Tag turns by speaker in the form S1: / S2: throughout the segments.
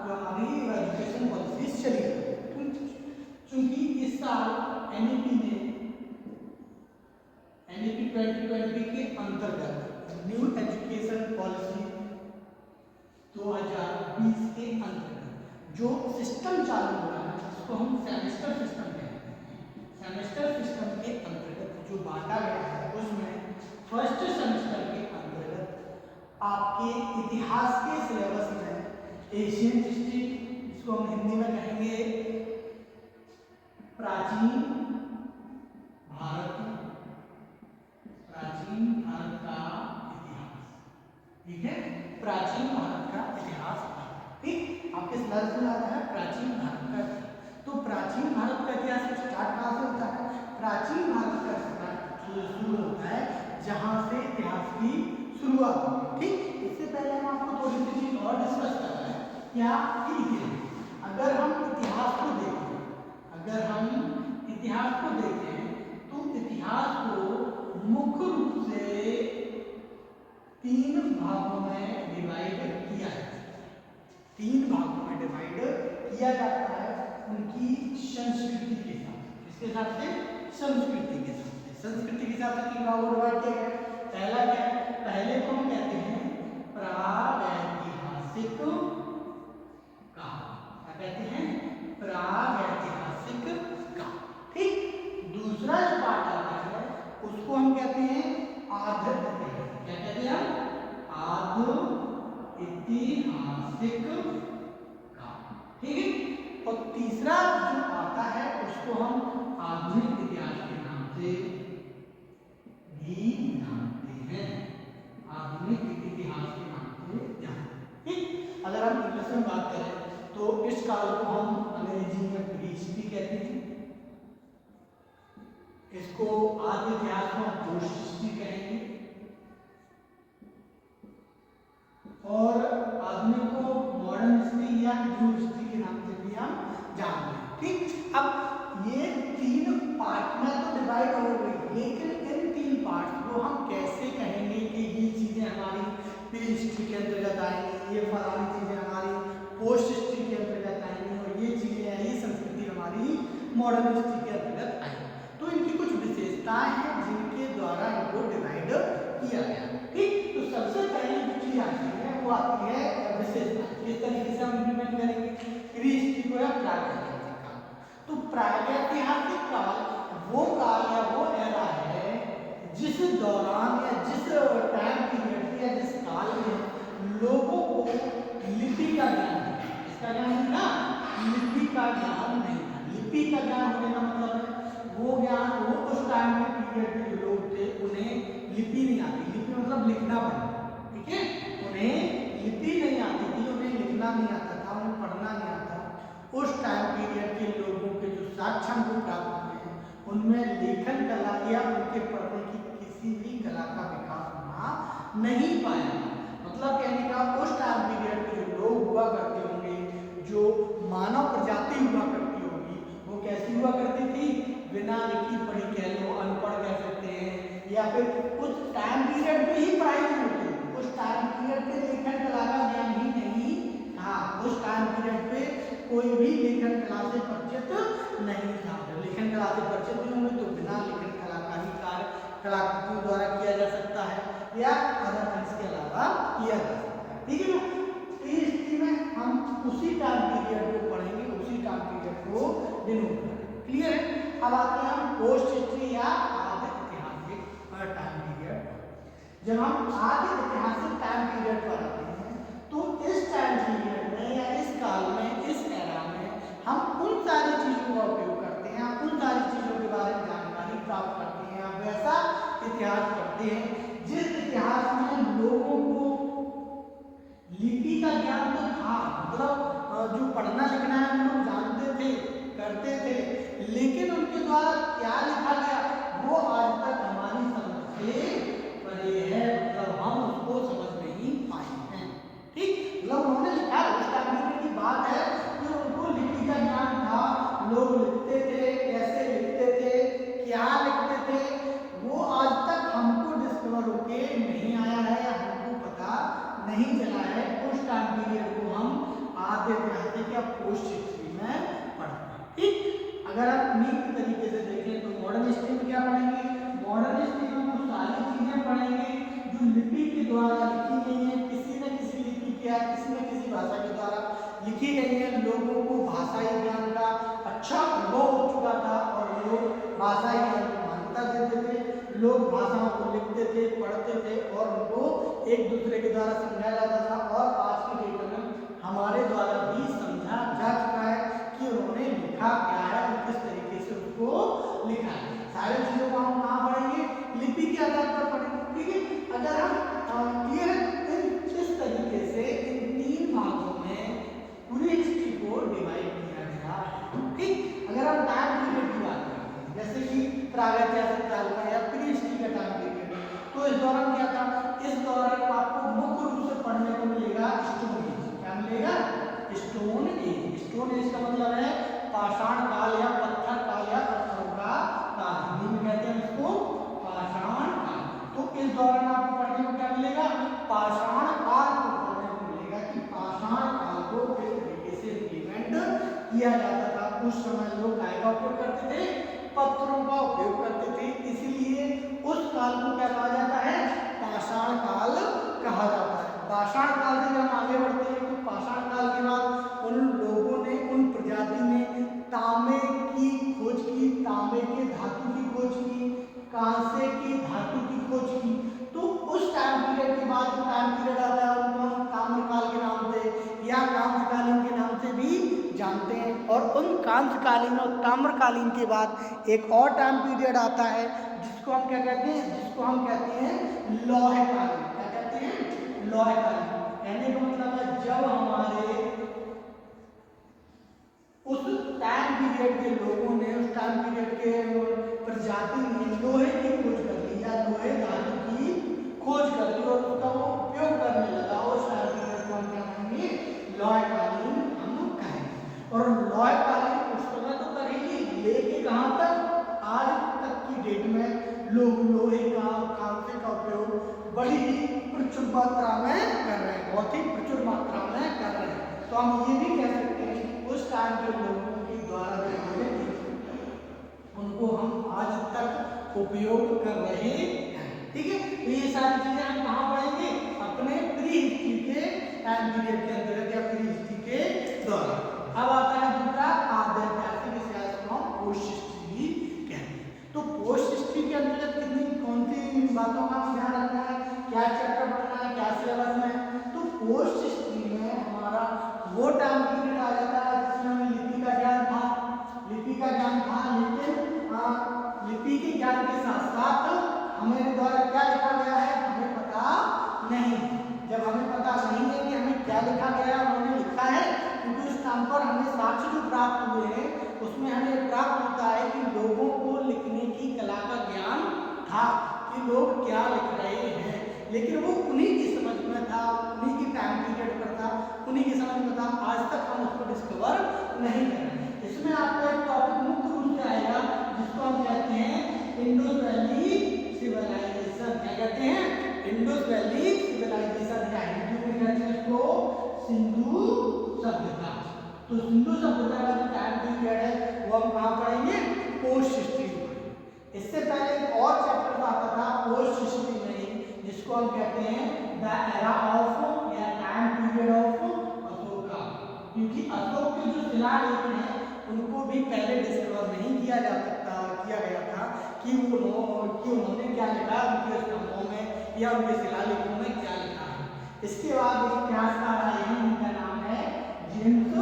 S1: जो हमारी education policies चली है। क्योंकि इस साल एनईपी ने एनईपी 2020 के अंतर्गत न्यू एजुकेशन पॉलिसी 2020 के अंतर्गत जो सिस्टम चालू हो रहा है उसको हम सेमेस्टर सिस्टम कहते हैं। सेमेस्टर सिस्टम के अंतर्गत जो बांटा गया है उसमें फर्स्ट सेमेस्टर के अंतर्गत आपके इतिहास के सिलेबस में एशियन हिस्ट्री, इसको हम हिंदी में कहेंगे प्राचीन भारत का इतिहास, ठीक है, प्राचीन भारत का इतिहास, ठीक, आपके सिलेबस में आता है प्राचीन भारत का इतिहास। तो प्राचीन भारत का इतिहास स्टार्ट कहाँ से होता है? प्राचीन भारत का स्टार्ट शुरू होता है जहाँ से इतिहास की शुरुआत होती है, ठीक। इससे पहले हम आपको थोड़ी सी चीज और डिस्कस कर रहे हैं क्या कि इतिहास, अगर हम इतिहास को देखें तो इतिहास को मुख्य रूप से 3 भागों में डिवाइड किया जाता है। 3 भागों में डिवाइड किया जाता है उनकी संस्कृति के साथ। किसके हिसाब से? संस्कृति के साथ। संस्कृति के हिसाब से 3 भागों में डिवाइड किया गया। पहला क्या है? पहले को हम कहते हैं प्रागैतिहासिक काल। क्या कहते हैं? प्रागैतिहासिक काल, ठीक। दूसरा जो पार्ट आता है उसको हम कहते हैं आद्य इतिहास। क्या कहते हैं? आद्य ऐतिहासिक काल, ठीक है। और तीसरा जो आता है उसको हम आधुनिक इतिहास के नाम से भी जानते हैं। आधुनिक इतिहास के नाम से जानते हैं, ठीक। अगर हम इंग्लिश में बात करें तो इस काल को हम अंग्रेजी में प्री हिस्ट्री कहते हैं, इसको आद्य इतिहास में पोस्ट हिस्ट्री कहेंगे, और आधुनिक को मॉडर्न हिस्ट्री या न्यू हिस्ट्री के नाम से भी हम जानते हैं, ठीक। अब ये 3 पार्ट में तो डिवाइड हो गई, लेकिन इन 3 पार्ट को हम कैसे कहेंगे कि ये चीजें हमारी प्री हिस्ट्री के अंतर्गत आएंगी, ये फलानी चीजें हमारी पोस्ट हिस्ट्री के अंतर्गत आएंगी, और ये चीजें ये संस्कृति हमारी मॉडर्न हिस्ट्री के अंतर्गत आएंगी। तो इनकी कुछ विशेषताएं हैं जिनके द्वारा इनको डिवाइड किया गया, ठीक। तो सबसे पहली जो चीज आती है वो आती है विशेषता। किस तरीके से हम इंप्लीमेंट करेंगे प्री हिस्ट्री को या प्रागैतिहासिक काल? तो प्रागैतिहासिक काल वो काल या वो एरा है जिस दौरान या जिस टाइम पीरियड या जिस काल में लोगों को लिपि का ज्ञान है। इसका ज्ञान है ना, लिपि का ज्ञान नहीं था। लिपि का ज्ञान होने का मतलब है वो ज्ञान, वो उस टाइम के पीरियड के जो लोग थे उन्हें लिपि नहीं आती। लिपि मतलब लिखना पढ़ना, ठीक है। उन्हें लिपि नहीं आती थी, उन्हें लिखना नहीं आता था, उन्हें पढ़ना नहीं आता। उस टाइम पीरियड के लोगों के जो साक्ष्य हमको प्राप्त हुए हैं उनमें लेखन कला या उनके पढ़ने की किसी भी कला का विकास होना नहीं पाया। मतलब कहने का उस टाइम पीरियड के जो लोग हुआ करते होंगे, जो मानव प्रजाति हुआ करती होगी, वो कैसी हुआ करती थी? बिना लिखी पढ़ी कह लो, अनपढ़ कह सकते हैं, या फिर उस टाइम पीरियड में ही पढ़ाई नहीं होती, उस टाइम पीरियड पे लेखन कला का ज्ञान ही नहीं था। उस टाइम पीरियड पे कोई भी लेखन कला से परिचित नहीं था। जब लेखन कला से परिचित नहीं होंगे तो बिना लेखन कला का ही कार्य कलाकृतियों द्वारा किया जा सकता है या अदर थिंग्स के अलावा किया जा सकता है, ठीक है ना। प्री हिस्ट्री में हम उसी टाइम पीरियड को पढ़ेंगे, उसी टाइम पीरियड को डिनोट करेंगे, क्लियर है। अब आते हैं हम पोस्ट हिस्ट्री या आद्य ऐतिहासिक टाइम पीरियड। जब हम आद्य ऐतिहासिक टाइम पीरियड पर आते हैं तो इस टाइम पीरियड में या इस काल में, इस एरा में हम उन सारी चीजों का उपयोग करते हैं, उन सारी चीजों के बारे में जानकारी प्राप्त करते हैं, वैसा इतिहास पढ़ते हैं जिस इतिहास में लोगों को लिपि का ज्ञान तो था, मतलब जो पढ़ना लिखना है हम लोग जानते थे, करते थे, लेकिन उनके द्वारा क्या लिखा गया वो आज तक हमारी समझ से परे है। मतलब हम उसको समझ नहीं पाए हैं, ठीक। मतलब उन्होंने लिखा, उस टाइम की बात है कि उनको लिपि का ज्ञान था, लोग लिखते थे, कैसे लिखते थे, क्या लिखते थे, वो आज तक हमको डिस्कवर होके नहीं आया है, हमको पता नहीं चला है। उस टाइम पीरियड को हम आद्य या पोस्ट हिस्ट्री में पढ़ते हैं। ठीक, अगर आप नीट तरीके से देखें तो मॉडर्न हिस्ट्री में क्या पढ़ेंगे, मॉडर्न हिस्ट्री में वो सारी चीजें पढ़ेंगे जो लिपि के द्वारा लिखी गई है, किसी न किसी लिपि के या किसी न किसी भाषा के द्वारा लिखी गई है। लोगों को भाषाई ज्ञान का अच्छा अनुभव हो चुका था और लोग भाषाई ज्ञान को मान्यता देते थे, लोग भाषाओं को लिखते थे, पढ़ते थे और उनको एक दूसरे के द्वारा समझाया जाता था। और आज की डेट में हमारे द्वारा भी समझा जा चुका है कि उन्होंने लिखा क्या है और किस तरीके से उसको लिखा है। सारी चीजों को हम कहाँ पढ़ेंगे, लिपि के आधार पर पढ़ेंगे। ठीक है, अगर हम क्लियर इस तरीके से इन 3 भागों में पूरी हिस्ट्री को डिवाइड किया गया है। ठीक, अगर हम टाइम पीरियड की बात करते हैं जैसे कि प्रागैतिहासिक काल का या प्री हिस्ट्री का टाइम पीरियड, तो इस दौरान क्या था, इस दौरान आपको मुख्य रूप से पढ़ने को मिलेगा स्टोन एज। क्या मिलेगा, स्टोन एज। स्टोन एज का मतलब है पाषाण काल या पत्थर काल या पत्थरों का काल, हिंदी में कहते हैं इसको पाषाण काल। तो इस दौरान आपको पढ़ने को क्या मिलेगा, पाषाण काल को पढ़ने को मिलेगा कि पाषाण काल को किस तरीके से इम्प्लीमेंट किया जाता था। उस समय लोग काय का उपयोग करते थे, पत्थरों का उपयोग करते थे, इसीलिए उस काल को क्या कहा जाता है, पाषाण काल कहा जाता है। पाषाण काल से जब हम आगे बढ़ते हैं तो पाषाण काल के बाद उन लोगों ने, उन प्रजाति ने तांबे की खोज की, तांबे के धातु की खोज की, कांसे की धातु की खोज की। तो उस टाइम पीरियड के बाद जो टाइम पीरियड आता है उनको हम ताम्रकाल के नाम से या कांस्यकालीन के नाम से भी जानते हैं। और उन कांस्यकालीन और ताम्रकालीन के बाद एक और टाइम पीरियड आता है जिसको हम क्या कहते हैं, जिसको हम कहते हैं लौहकालीन। क्या कहते हैं, लौहकालीन। कहने का मतलब है जब हमारे उस टाइम पीरियड के लोगों ने, उस टाइम पीरियड के प्रजाति ने लोहे की खोज कर ली या लोहे धातु की खोज कर ली और उसका वो उपयोग करने लगा, उस टाइम पीरियड को हम क्या कहेंगे, लौहकालीन हम कहेंगे। और लौहकालीन उस समय तो करेंगे, लेके कहाँ तक, आज तक की डेट में लोग लोहे का, कांसे का उपयोग बड़ी ही प्रचुर मात्रा में कर रहे हैं, बहुत ही प्रचुर मात्रा में कर रहे हैं। तो हम ये भी कह सकते हैं उस टाइम के लोगों के द्वारा जो उनको हम आज तक उपयोग कर रहे हैं। ठीक है, तो ये सारी चीजें हम कहाँ पढ़ेंगे, अपने प्री हिस्ट्री के टाइम पीरियड के अंतर्गत या प्री हिस्ट्री के दौरान। अब आता है दूसरा आद्यैतिहासिक इतिहास को हम पोस्ट हिस्ट्री भी कहते हैं। तो पोस्ट हिस्ट्री के अंतर्गत कितनी कौन सी बातों का ध्यान रखना है, क्या चैप्टर पढ़ना है, क्या सिलेबस में। तो पोस्ट हिस्ट्री में हमारा वो टाइम पीरियड आ जाता है जिसमें हमें लिपि का ज्ञान था, लिपि का ज्ञान था, लेकिन लिपि के ज्ञान के साथ साथ हमारे द्वारा क्या लिखा गया है हमें पता नहीं। जब हमें पता नहीं है कि हमें क्या लिखा गया है, उन्होंने लिखा है, क्योंकि उस टाइम पर हमें साक्ष्य जो प्राप्त हुए हैं उसमें हमें प्राप्त होता है कि लोगों को लिखने की कला का ज्ञान था कि लोग क्या लिख रहे हैं, लेकिन वो उन्हीं की समझ में था, उन्हीं की टाइम पीरियड पर था, उन्हीं की समझ में था। आज तक हम उसको डिस्कवर नहीं कर रहे। इसमें आपको एक टॉपिक मुख्य रूप से आएगा जिसको हम कहते हैं इंडस वैली सिविलाइजेशन। क्या कहते हैं, इंडस वैली सिविलाइजेशन, या हिंदी में कहते हैं इसको सिंधु सभ्यता। तो सिंधु सभ्यता का जो टाइम पीरियड है वो हम कहाँ पढ़ेंगे, पोस्ट हिस्ट्री में। इससे पहले एक और चैप्टर आता था पोस्ट हिस्ट्री में जिसको हम कहते हैं द एरा ऑफ या टाइम पीरियड ऑफ अशोका, क्योंकि अशोक के जो शिलालेख हैं उनको भी पहले डिस्कवर नहीं किया गया था कि उन्होंने क्या लिखा, उनके स्तंभों में या उनके शिलालेखों में क्या लिखा है। इसके बाद एक इतिहासकार आए हैं, उनका नाम है जेम्स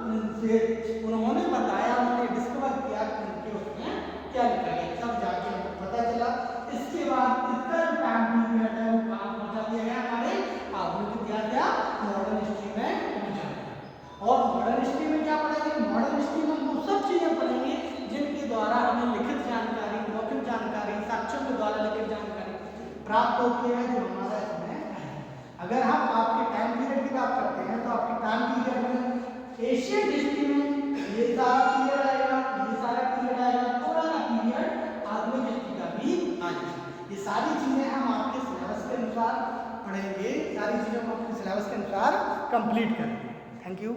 S1: प्रिंसेप। उन्होंने बताया, उन्होंने डिस्कवर किया कि उनके उसमें क्या लिखा है, तब जाके हमको पता चला। इसके बाद इसका जो टाइम पीरियड है वो कहाँ पहुंचा दिया गया, हमारे आधुनिक इतिहास या मॉडर्न हिस्ट्री में पहुंचा दिया। और मॉडर्न हिस्ट्री में क्या पढ़ेंगे, मॉडर्न हिस्ट्री में हम वो सब चीजें पढ़ेंगे जिनके द्वारा हमें लिखित जानकारी, मौखिक जानकारी, साक्ष्यों के द्वारा लिखित जानकारी प्राप्त होती है जो हमारा इसमें है। अगर हम आपके टाइम पीरियड की बात करते हैं तो आपके टाइम पीरियड में एशियन हिस्ट्री में ये सारा पीरियड आएगा, ये सारा पीरियड आएगा, थोड़ा सा पीरियड आधुनिक हिस्ट्री का भी आएगा। ये सारी चीजें हम आपके सिलेबस के अनुसार पढ़ेंगे, सारी चीजें हम आपके सिलेबस के अनुसार कंप्लीट करेंगे। Thank you.